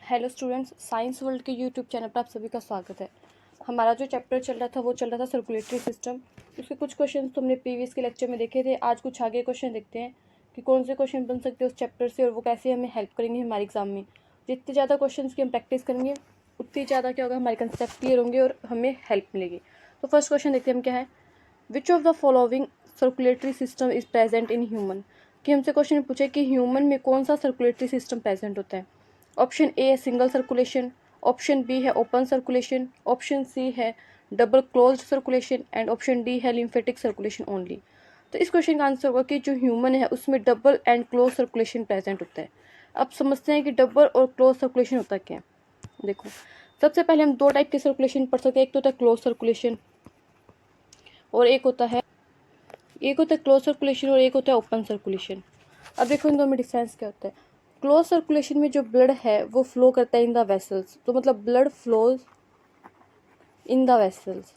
Hello students, science world के YouTube channel पर आप सभी का स्वागत है। हमारा जो चैप्टर चल रहा था वो चल रहा था सर्कुलेटरी सिस्टम। उसके कुछ क्वेश्चन तुमने प्रीवियस के लेक्चर में देखे थे। आज कुछ आगे क्वेश्चन देखते हैं कि कौन से क्वेश्चन बन सकते हैं उस चैप्टर से और वो कैसे हमें हेल्प करेंगे हमारे एग्जाम में। जितने ज़्यादा क्वेश्चन की हम प्रैक्टिस करेंगे उतनी ज़्यादा क्या होगा, हमारे कंसेप्ट क्लियर होंगे और हमें हेल्प मिलेगी। तो फर्स्ट क्वेश्चन देखते हैं हम क्या है। Which of the following circulatory system is present in human. कि हमसे क्वेश्चन पूछे कि ह्यूमन में कौन सा सर्कुलेटरी सिस्टम प्रेजेंट होता है। ऑप्शन ए है सिंगल सर्कुलेशन, ऑप्शन बी है ओपन सर्कुलेशन, ऑप्शन सी है double closed circulation and option D है लिम्फेटिक सर्कुलेशन ओनली। तो इस क्वेश्चन का आंसर होगा कि जो ह्यूमन है उसमें double and close circulation present होता है। अब समझते हैं कि डबल और क्लोज सर्कुलेशन होता क्या है। देखो, सबसे पहले हम दो टाइप के सर्कुलेशन पढ़ सकते हैं। एक तो होता है क्लोज सर्कुलेशन और एक होता है क्लोज सर्कुलेशन और एक होता है ओपन सर्कुलेशन। अब देखो इन दोनों में डिफरेंस क्या होता है। क्लोज सर्कुलेशन में जो ब्लड है वो फ्लो करता है इन द वेसल्स, तो मतलब blood flows in the vessels.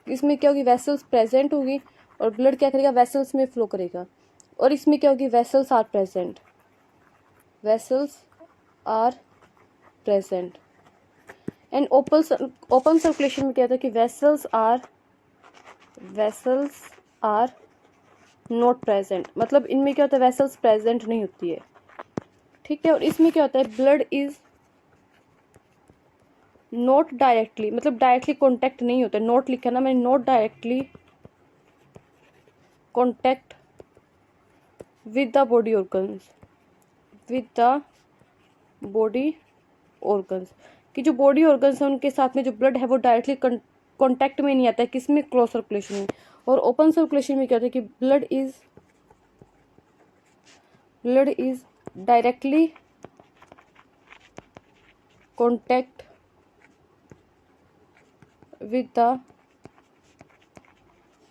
इसमें क्या होगी, वेसल्स प्रेजेंट होगी और ब्लड क्या करेगा, वेसल्स में फ्लो करेगा। और इसमें क्या होगी, vessels are present, and open circulation में क्या होता है कि वेसल्स आर नॉट प्रेजेंट, मतलब इनमें क्या होता है, वेसल्स प्रेजेंट नहीं होती है। ठीक है। और इसमें क्या होता है, ब्लड इज नॉट डायरेक्टली, मतलब डायरेक्टली कॉन्टैक्ट नहीं होता है। नॉट लिखा ना मैंने, not directly contact with the body organs, कि जो बॉडी ऑर्गन्स है उनके साथ में जो ब्लड है वो डायरेक्टली कॉन्टैक्ट में नहीं आता है। किसमें, क्लोज सर्कुलेशन में। और ओपन सर्कुलेशन में क्या होता है कि blood is directly contact with the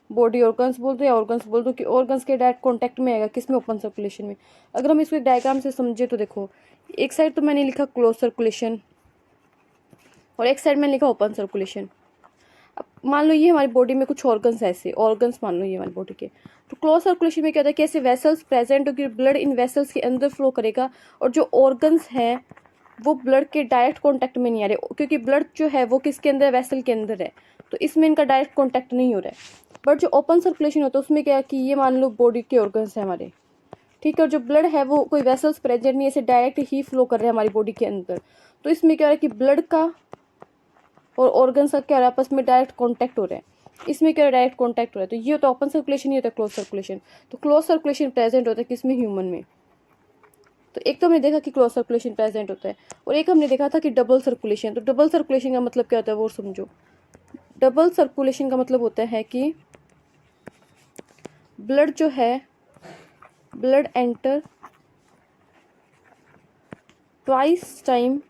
body organs बोल दो या ऑर्गन्स बोल दो, कि ऑर्गन्स के डायरेक्ट कॉन्टैक्ट में आएगा। किसमें, ओपन सर्कुलेशन में। अगर हम इसको डायग्राम से समझे तो देखो, एक साइड तो मैंने लिखा क्लोज सर्कुलेशन और एक साइड मैंने लिखा ओपन सर्कुलेशन। अब मान लो ये हमारी बॉडी में कुछ ऑर्गन्स, ऐसे ऑर्गन्स मान लो ये हमारी बॉडी के। तो क्लोज सर्कुलेशन में क्या होता है कि ऐसे वेसल्स प्रेजेंट होगी, ब्लड इन वेसल्स के अंदर फ्लो करेगा और जो ऑर्गन्स हैं वो ब्लड के डायरेक्ट कॉन्टैक्ट में नहीं आ रहे, क्योंकि ब्लड जो है वो किसके अंदर है, वेसल के अंदर है, तो इसमें इनका डायरेक्ट कॉन्टैक्ट नहीं हो रहा है। बट जो ओपन सर्कुलेशन होता है उसमें क्या है कि ये मान लो बॉडी के ऑर्गन्स है हमारे, ठीक है, और जो ब्लड है वो कोई वेसल्स प्रेजेंट नहीं है, ऐसे डायरेक्ट ही फ्लो कर रहे हैं हमारी बॉडी के अंदर। तो इसमें क्या हो रहा है कि ब्लड का और ऑर्गन्स का क्या हो रहा है, आपस में डायरेक्ट कॉन्टैक्ट हो रहा है। इसमें क्या डायरेक्ट कॉन्टैक्ट हो रहा है। तो ये होता है ओपन सर्कुलेशन, ये होता है क्लोज सर्कुलेशन। तो क्लोज सर्कुलेशन प्रेजेंट होता है किसमें, ह्यूमन में। तो एक तो हमने देखा कि क्लोज सर्कुलेशन प्रेजेंट होता है और एक हमने देखा था कि डबल सर्कुलेशन। तो डबल सर्कुलेशन का मतलब क्या होता है वो समझो। डबल सर्कुलेशन का मतलब होता है कि ब्लड जो है, blood enter twice time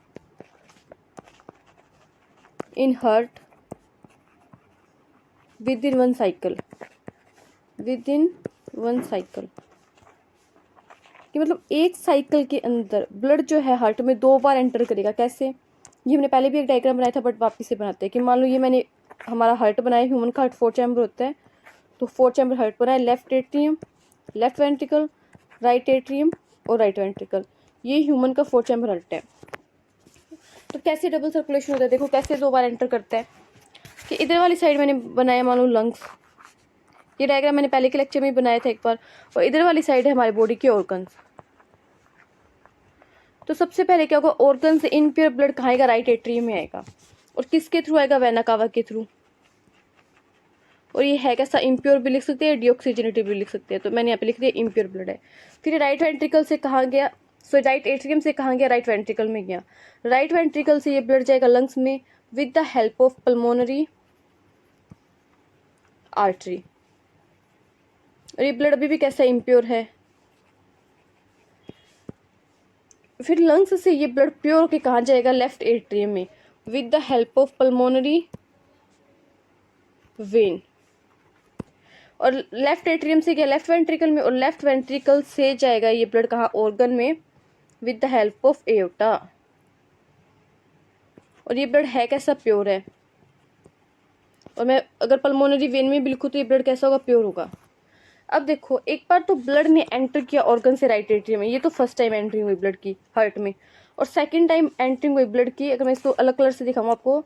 in heart with in one cycle, कि मतलब एक साइकिल के अंदर ब्लड जो है हार्ट में 2 बार एंटर करेगा। कैसे, ये हमने पहले भी एक डायग्राम बनाया था बट वापस से बनाते हैं। कि मान लो ये मैंने हमारा हार्ट बनाया, ह्यूमन का हार्ट 4 चैम्बर होता है, तो 4 चैम्बर हार्ट बनाया। Left atrium, left ventricle, right atrium और राइट वेंट्रिकल, ये ह्यूमन का 4 चैम्बर हार्ट है। तो कैसे डबल सर्कुलेशन होता है, देखो कैसे 2 बार एंटर करता है। कि इधर वाली साइड मैंने बनाया मान लो लंग्स, ये डायग्राम मैंने पहले के लेक्चर में बनाया था एक बार, और इधर वाली साइड है हमारे बॉडी के ऑर्गन्स। तो सबसे पहले क्या होगा, ऑर्गन से इनप्योर ब्लड कहाँ आएगा, राइट एट्रियम में आएगा। और किसके थ्रू आएगा, वेना कावा के थ्रू। और ये है कैसा, इम्प्योर भी लिख सकते हैं, डीऑक्सीजनेटेड भी लिख सकते हैं। तो मैंने यहाँ पे लिख दिया इम्प्योर ब्लड है। फिर राइट वेंट्रिकल से कहाँ गया, राइट एट्रियम से कहाँ गया, राइट वेंट्रिकल में गया। राइट वेंट्रिकल से ये ब्लड जाएगा लंग्स में with the help of pulmonary artery. और ये ब्लड अभी भी कैसा, इम्प्योर है। फिर लंग्स से ये ब्लड प्योर होकर कहाँ जाएगा, लेफ्ट एट्रियम में with the help of pulmonary vein. और लेफ्ट एट्रियम से गया लेफ्ट वेंट्रिकल में, और लेफ्ट वेंट्रिकल से जाएगा ये ब्लड कहाँ, ऑर्गन में with the help of aorta. और ये ब्लड है कैसा, प्योर है। और मैं अगर पल्मोनरी वेन में भी लिखूँ तो ये ब्लड कैसा होगा, प्योर होगा। अब देखो, एक बार तो ब्लड ने एंटर किया ऑर्गन से राइट एट्रियम में, ये तो फर्स्ट टाइम एंट्री हुई ब्लड की हार्ट में। और सेकंड टाइम एंट्रिंग हुई ब्लड की, अगर मैं इसको अलग कलर से दिखाऊँ आपको,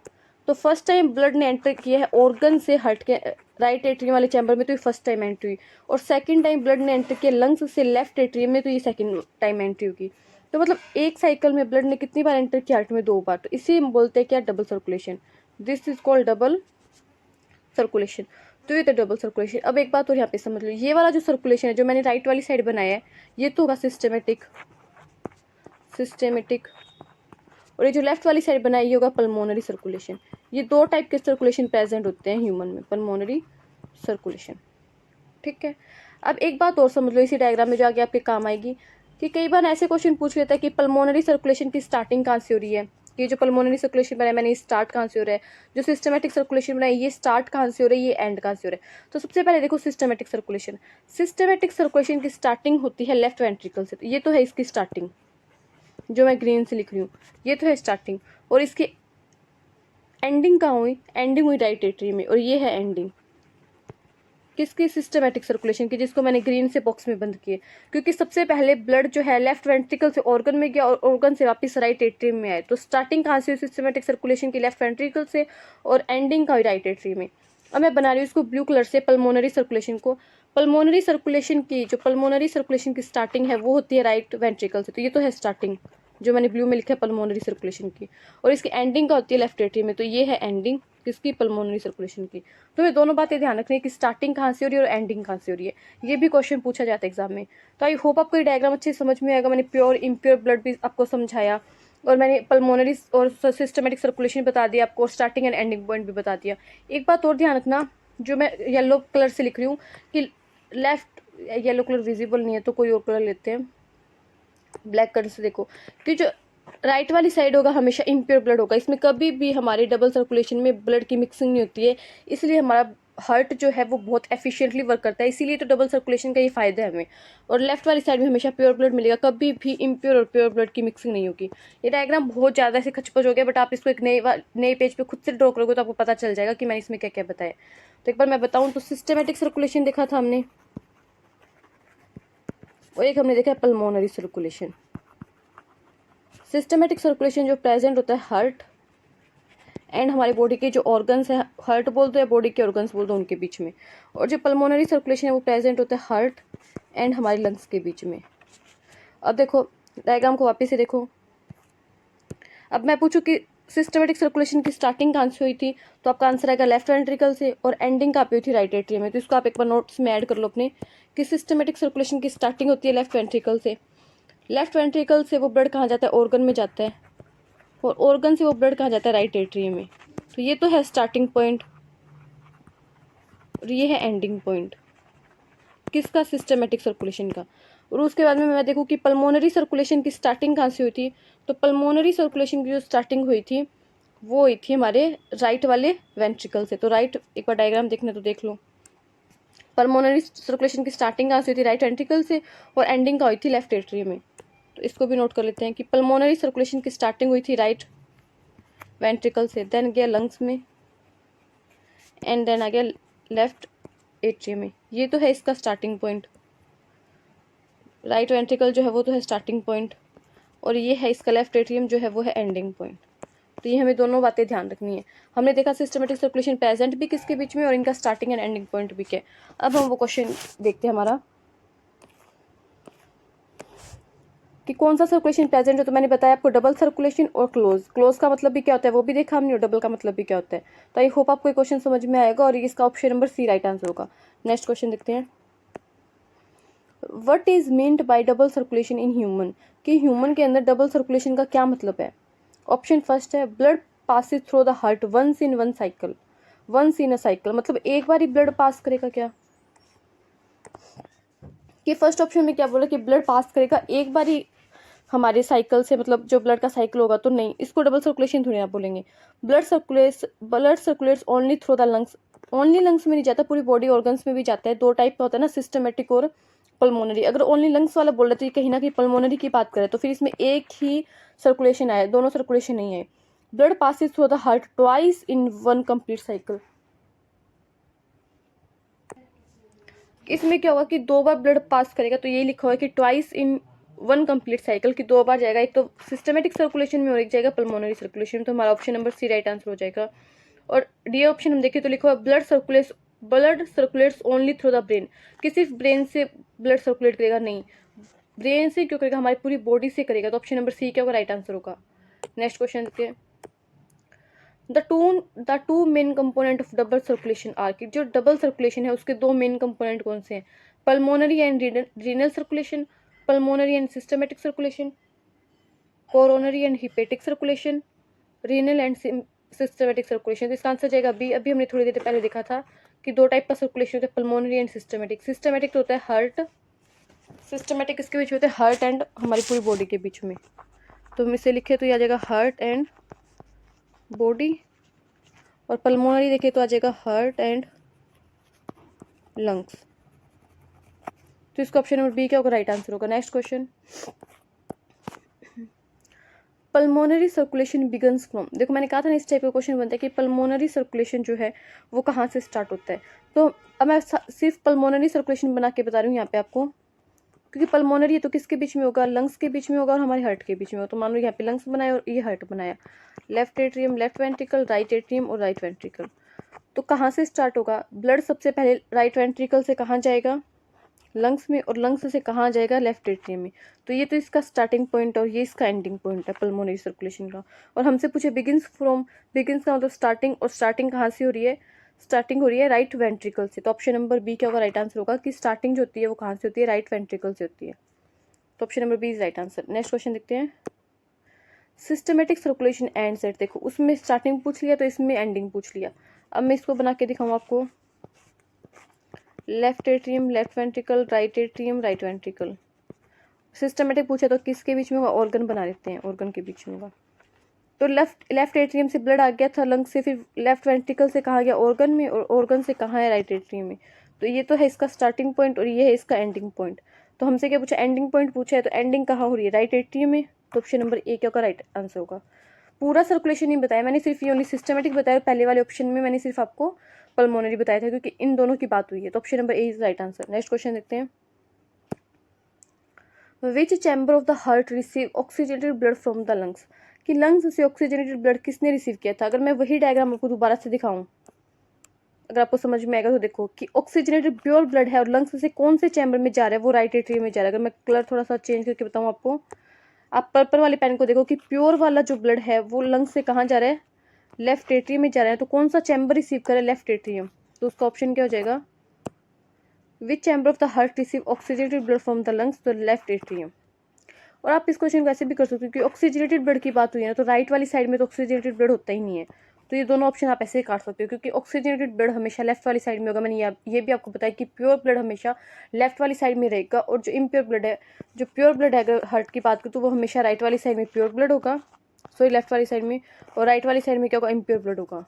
तो फर्स्ट टाइम ब्लड ने एंटर किया है ऑर्गन से हट के राइट एट्रियम वाले चैम्बर में, तो ये फर्स्ट टाइम एंट्री हुई। और सेकंड टाइम ब्लड ने एंटर किया लंग्स से लेफ्ट एट्रियम में, तो ये सेकंड टाइम एंट्री होगी। तो मतलब एक साइकिल में ब्लड ने कितनी बार एंटर किया, हार्ट में 2 बार, तो इसी हम बोलते हैं क्या, double circulation. This is called double circulation. तो ये तो डबल सर्कुलेशन। अब एक बात और यहाँ पे समझ लो, ये वाला जो सर्कुलेशन है जो मैंने राइट वाली साइड बनाया है, ये तो होगा सिस्टमेटिक, और ये जो लेफ्ट वाली साइड बनाई, ये होगा पल्मोनरी सर्कुलेशन। ये 2 टाइप के सर्कुलेशन प्रेजेंट होते हैं ह्यूमन में, पल्मोनरी सर्कुलेशन। ठीक है। अब एक बात और समझ लो इसी डायग्राम में जो आगे आपके काम आएगी, कि कई बार ऐसे क्वेश्चन पूछ लेता है कि पल्मोनरी सर्कुलेशन की स्टार्टिंग कहाँ से हो रही है, कि जो पल्मोनरी सर्कुलेशन बनाया मैंने, स्टार्ट कहाँ से हो रहा है, जो सिस्टमेटिक सर्कुलेशन बनाया ये स्टार्ट कहाँ से हो रहा है, ये एंड कहाँ से हो रहा है। तो सबसे पहले देखो सिस्टमेटिक सर्कुलेशन। सिस्टमेटिक सर्कुलेशन की स्टार्टिंग होती है लेफ्ट वेंट्रिकल से, तो ये तो है इसकी स्टार्टिंग, जो मैं ग्रीन से लिख रही हूँ, ये तो है स्टार्टिंग। और इसकी एंडिंग कहाँ हुई, एंडिंग हुई राइट एट्रियम में, और ये है एंडिंग किसकी, सिस्टमेटिक सर्कुलेशन की, जिसको मैंने ग्रीन से बॉक्स में बंद किए। क्योंकि सबसे पहले ब्लड जो है लेफ्ट वेंट्रिकल से ऑर्गन में गया और ऑर्गन से वापस राइट एट्रियम में आए, तो स्टार्टिंग कहाँ से हुई सिस्टमेटिक सर्कुलेशन की, लेफ्ट वेंट्रिकल से, और एंडिंग कहाँ हुई, राइट एट्रियम में। अब मैं बना रही हूँ इसको ब्लू कलर से, पल्मोनरी सर्कुलेशन को। पल्मोनरी सर्कुलेशन की स्टार्टिंग है वो होती है राइट वेंट्रिकल से, तो ये तो है स्टार्टिंग जो मैंने ब्लू में लिखा है पल्मोनरी सर्कुलेशन की। और इसकी एंडिंग का होती है लेफ्ट एट्रियम में, तो ये है एंडिंग किसकी, पल्मोनरी सर्कुलेशन की। तो ये दोनों बातें ध्यान रखनी है कि स्टार्टिंग कहाँ से हो रही है और एंडिंग कहाँ से हो रही है, ये भी क्वेश्चन पूछा जाता है एग्जाम में। तो आई होप आपको ये डायग्राम अच्छे से समझ में आएगा। मैंने प्योर इम्प्योर ब्लड भी आपको समझाया, और मैंने पल्मोनरी और सिस्टमेटिक सर्कुलेशन बता दिया आपको, स्टार्टिंग एंड एंडिंग पॉइंट भी बता दिया। एक बात और ध्यान रखना, जो मैं येलो कलर से लिख रही हूँ कि लेफ्ट, येलो कलर विजिबल नहीं है तो कोई और कलर लेते हैं, ब्लैक कलर से देखो, कि जो राइट वाली साइड होगा हमेशा इम्प्योर ब्लड होगा, इसमें कभी भी हमारी डबल सर्कुलेशन में ब्लड की मिक्सिंग नहीं होती है, इसलिए हमारा हार्ट जो है वो बहुत एफिशिएंटली वर्क करता है, इसीलिए तो डबल सर्कुलेशन का ये फायदा है हमें। और लेफ्ट वाली साइड में हमेशा प्योर ब्लड मिलेगा, कभी भी इम्प्योर और प्योर ब्लड की मिक्सिंग नहीं होगी। ये डायग्राम बहुत ज़्यादा ऐसे खचपच हो गया, बट आप इसको एक नए पेज पे खुद से ड्रॉ करोगे तो आपको पता चल जाएगा कि मैंने इसमें क्या क्या बताया। तो एक बार मैं बताऊँ तो सिस्टमेटिक सर्कुलेशन देखा था हमने, और एक हमने देखा है पल्मोनरी सर्कुलेशन। सिस्टमेटिक सर्कुलेशन जो प्रेजेंट होता है हार्ट एंड हमारी बॉडी के जो ऑर्गन्स है, हार्ट बोल दो या बॉडी के ऑर्गन्स बोल दो, उनके बीच में। और जो पल्मोनरी सर्कुलेशन है वो प्रेजेंट होता है हार्ट एंड हमारी लंग्स के बीच में। अब देखो डायग्राम को वापस से देखो। अब मैं पूछूं कि सिस्टमेटिक सर्कुलेशन की स्टार्टिंग कहाँ से हुई थी, तो आपका आंसर आएगा लेफ्ट वेंट्रिकल से, और एंडिंग कहाँ पे हुई थी, राइट एट्रियम में। तो इसको आप एक बार नोट्स में ऐड कर लो अपने, कि सिस्टमेटिक सर्कुलेशन की स्टार्टिंग होती है लेफ्ट वेंट्रिकल से। लेफ्ट वेंट्रिकल से वो ब्लड कहाँ जाता है, ऑर्गन में जाता है, और ऑर्गन से वो ब्लड कहाँ जाता है, राइट एट्रियम में। तो ये तो है स्टार्टिंग पॉइंट, और ये है एंडिंग पॉइंट किसका, सिस्टमेटिक सर्कुलेशन का। और उसके बाद में मैं देखूँ कि पल्मोनरी सर्कुलेशन की स्टार्टिंग कहाँ से हुई थी, तो पल्मोनरी सर्कुलेशन की जो स्टार्टिंग हुई थी वो हुई थी हमारे राइट वाले वेंट्रिकल से। तो राइट, एक बार डायग्राम देखना तो देख लो, पल्मोनरी सर्कुलेशन की स्टार्टिंग कहाँ से हुई थी, राइट वेंट्रिकल से, और एंडिंग कहाँ हुई थी, लेफ्ट एट्रियम में। तो इसको भी नोट कर लेते हैं कि पल्मोनरी सर्कुलेशन की स्टार्टिंग हुई थी राइट वेंट्रिकल से, देन गया लंग्स में, एंड देन आ गया लेफ्ट एट्रियम में। ये तो है इसका स्टार्टिंग पॉइंट, राइट वेंट्रिकल जो है वो तो है स्टार्टिंग पॉइंट, और ये है इसका लेफ्ट एट्रियम जो है वो है एंडिंग पॉइंट। तो ये हमें दोनों बातें ध्यान रखनी है। हमने देखा सिस्टमेटिक सर्कुलेशन प्रेजेंट भी किसके बीच में और इनका स्टार्टिंग एंड एंडिंग पॉइंट भी क्या है। अब हम वो क्वेश्चन देखते हैं हमारा कि कौन सा सर्कुलेशन प्रेजेंट है। तो मैंने बताया आपको डबल सर्कुलेशन और क्लोज का मतलब भी क्या होता है वो भी देखा हमने, और डबल का मतलब भी क्या होता है। तो आई होप आपको ये क्वेश्चन समझ में आएगा, और इसका option number C right answer होगा। नेक्स्ट क्वेश्चन देखते हैं, what is meant by double circulation in human, कि ह्यूमन के अंदर डबल सर्कुलेशन का क्या मतलब है। ऑप्शन फर्स्ट है, blood passes through the heart once in one cycle, once in a cycle, मतलब एक बार ही ब्लड पास करेगा क्या, कि फर्स्ट ऑप्शन में क्या बोला कि ब्लड पास करेगा एक बार ही हमारे साइकिल से, मतलब जो ब्लड का साइकिल होगा, तो नहीं, इसको डबल सर्कुलेशन थोड़ी ना बोलेंगे। Blood circulates only through the lungs, only lungs में नहीं जाता, पूरी बॉडी ऑर्गन्स में भी जाता है। 2 टाइप का होता है ना, सिस्टमेटिक और पल्मोनरी। अगर ओनली लंग्स वाला बोल रहे तो ये कहीं ना कहीं पल्मोनरी की बात करें, तो फिर इसमें एक ही सर्कुलेशन आया, दोनों सर्कुलेशन नहीं है। Blood passes through the heart twice in one complete cycle, इसमें क्या होगा कि 2 बार ब्लड पास करेगा, तो यही लिखा हुआ है कि twice in one complete cycle की 2 बार जाएगा, एक तो सिस्टमेटिक सर्कुलेशन में और एक जाएगा पल्मोनरी सर्कुलेशन में। तो हमारा option number C right answer हो जाएगा। और डी ऑप्शन हम देखें तो लिखा हुआ blood circulates only through the brain, कि सिर्फ ब्रेन से ब्लड सर्कुलेट करेगा, नहीं, ब्रेन से क्यों करेगा, हमारी पूरी बॉडी से करेगा। तो ऑप्शन नंबर सी क्या होगा, राइट आंसर होगा। नेक्स्ट क्वेश्चन देखते हैं। The two main component of double circulation are, की जो डबल सर्कुलेशन है उसके 2 मेन कंपोनेंट कौन से हैं, pulmonary and renal circulation, pulmonary and systematic circulation, coronary and hepatic circulation, renal and systematic circulation. तो इसका आंसर जाएगा बी। अभी हमने थोड़ी देर पहले देखा था कि 2 टाइप का सर्कुलेशन होता है, पल्मोनरी एंड सिस्टमेटिक। सिस्टमेटिक तो होता है हार्ट, सिस्टमेटिक इसके बीच होता है हार्ट एंड हमारी पूरी बॉडी के बीच में। तो हम इसे लिखे तो ये आ जाएगा हार्ट एंड बॉडी, और पल्मोनरी देखें तो आ जाएगा हार्ट एंड लंग्स। तो इसका ऑप्शन नंबर बी क्या होगा, राइट आंसर होगा। Next question, pulmonary circulation begins from, देखो मैंने कहा था ना इस टाइप का क्वेश्चन बनता है कि पल्मोनरी सर्कुलेशन जो है वो कहाँ से स्टार्ट होता है। तो अब मैं सिर्फ पल्मोनरी सर्कुलेशन बना के बता रही हूँ यहाँ पे आपको, क्योंकि पल्मोनरी है तो किसके बीच में होगा, लंग्स के बीच में होगा और हमारे हार्ट के बीच में होगा। तो मान लो यहाँ पे लंग्स बनाया और ये हार्ट बनाया, left atrium, left ventricle, right atrium और राइट वेंट्रिकल। तो कहाँ से स्टार्ट होगा, ब्लड सबसे पहले राइट वेंट्रिकल से कहाँ जाएगा, लंग्स में, और लंग्स से कहाँ जाएगा, लेफ्ट एट्रियम में। तो ये तो इसका स्टार्टिंग पॉइंट और ये इसका एंडिंग पॉइंट है पल्मोनरी सर्कुलेशन का। और हमसे पूछे बिगिंस फ्रॉम, बिगिंस का मतलब स्टार्टिंग, और स्टार्टिंग कहाँ से हो रही है, स्टार्टिंग हो रही है राइट वेंट्रिकल से। तो ऑप्शन नंबर बी क्या होगा, राइट आंसर होगा, कि स्टार्टिंग जो होती है वो कहाँ से होती है, राइट वेंट्रिकल से होती है। तो option number B is right answer. Next question देखते हैं। सिस्टमेटिक सर्कुलेशन एंड सेट, देखो उसमें स्टार्टिंग पूछ लिया तो इसमें एंडिंग पूछ लिया। अब मैं इसको बना के दिखाऊँ आपको, left atrium, left ventricle, right atrium, right ventricle. Systematic पूछा तो किसके बीच में होगा, ऑर्गन बना लेते हैं, ऑर्गन के बीच में होगा। तो लेफ्ट एट्रियम से ब्लड आ गया था लंग से, फिर लेफ्ट वेंट्रिकल से कहाँ गया, ऑर्गन में, और ऑर्गन से कहाँ है, राइट एट्रियम में। तो ये तो है इसका स्टार्टिंग पॉइंट और ये है इसका एंडिंग पॉइंट। तो हमसे क्या पूछा, एंडिंग पॉइंट पूछा है, तो एंडिंग कहाँ हो रही है, राइट एट्रियम में। तो ऑप्शन नंबर ए क्या होगा, राइट आंसर होगा। पूरा सर्कुलेशन नहीं बताया मैंने, सिर्फ ये ओनली सिस्टमेटिक बताया। पहले वाले ऑप्शन में मैंने सिर्फ आपको पल्मोनरी बताया था, क्योंकि इन दोनों की बात हुई है। तो option number A is right answer. Next question देखते हैं। Which chamber of the heart receive oxygenated blood from the lungs, कि लंग्स से ऑक्सीजनेटेड ब्लड किसने रिसीव किया था। अगर मैं वही डायग्राम आपको दोबारा से दिखाऊं, अगर आपको समझ में आएगा तो देखो कि ऑक्सीजनेटेड प्योर ब्लड है और लंग्स से कौन से चैम्बर में जा रहा है, वो राइट एट्रियम में जा रहा है। अगर मैं कलर थोड़ा सा चेंज करके बताऊं आपको, आप पर्पल वाले पेन को देखो कि प्योर वाला जो ब्लड है वो लंग्स से कहाँ जा रहा है, लेफ्ट एट्रियम में जा रहा है। तो कौन सा चैम्बर रिसीव करे, लेफ्ट एट्रियम। तो उसका ऑप्शन क्या हो जाएगा, which chamber of the heart receive oxygenated blood from the lungs, तो लेफ्ट एट्रियम। और आप इस क्वेश्चन को ऐसे भी कर सकते हो कि ऑक्सीजनेटेड ब्लड की बात हुई है ना, तो राइट वाली साइड में तो ऑक्सीजनेटेड ब्लड होता ही नहीं है। तो ये दोनों ऑप्शन आप ऐसे ही काट सकते हो, क्योंकि ऑक्सीजनेटेड ब्लड हमेशा लेफ्ट वाली साइड में होगा। मैंने ये भी आपको बताया कि प्योर ब्लड हमेशा लेफ्ट वाली साइड में रहेगा, और जो इम्प्योर ब्लड है, जो प्योर ब्लड है अगर हार्ट की बात करूँ तो वो हमेशा राइट वाली साइड में प्योर ब्लड होगा, सॉरी लेफ्ट वाली साइड में, और राइट वाली साइड में क्या होगा, इम्प्योर ब्लड होगा।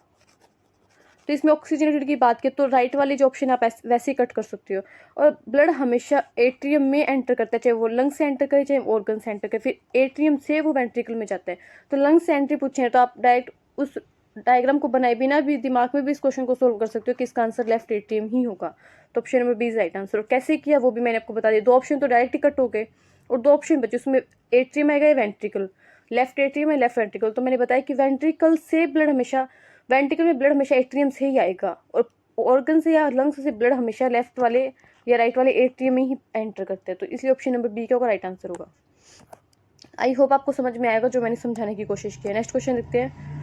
तो इसमें ऑक्सीजनेटेड की बात की तो राइट वाली जो ऑप्शन आप वैसे ही कट कर सकते हो। और ब्लड हमेशा एट्रियम में एंटर करता है, चाहे वो लंग से एंटर करे चाहे ऑर्गन से एंटर करे, फिर एट्रियम से वो वेंट्रिकल में जाता है। तो लंग से एंट्री पूछे हैं तो आप डायरेक्ट उस डायग्राम को बनाए बिना भी दिमाग में भी इस क्वेश्चन को सोल्व कर सकते हो कि इसका आंसर लेफ्ट एट्रियम ही होगा। तो option number B is right answer. और कैसे किया वो भी मैंने आपको बता दिया। 2 ऑप्शन तो डायरेक्ट ही कट हो गए और 2 ऑप्शन बचे, उसमें एट्रियम आएगा या वेंट्रिकल, लेफ्ट एट्रियम या लेफ्ट वेंट्रिकल। तो मैंने बताया कि वेंट्रिकल से ब्लड हमेशा, वेंट्रिकल में ब्लड हमेशा एट्रियम से ही आएगा, और ऑर्गन से या लंग्स से ब्लड हमेशा लेफ्ट वाले या राइट वाले एट्रियम में ही एंटर करते हैं। तो इसलिए ऑप्शन नंबर बी का होगा राइट आंसर होगा। आई होप आपको समझ में आएगा जो मैंने समझाने की कोशिश की है। नेक्स्ट क्वेश्चन देखते हैं।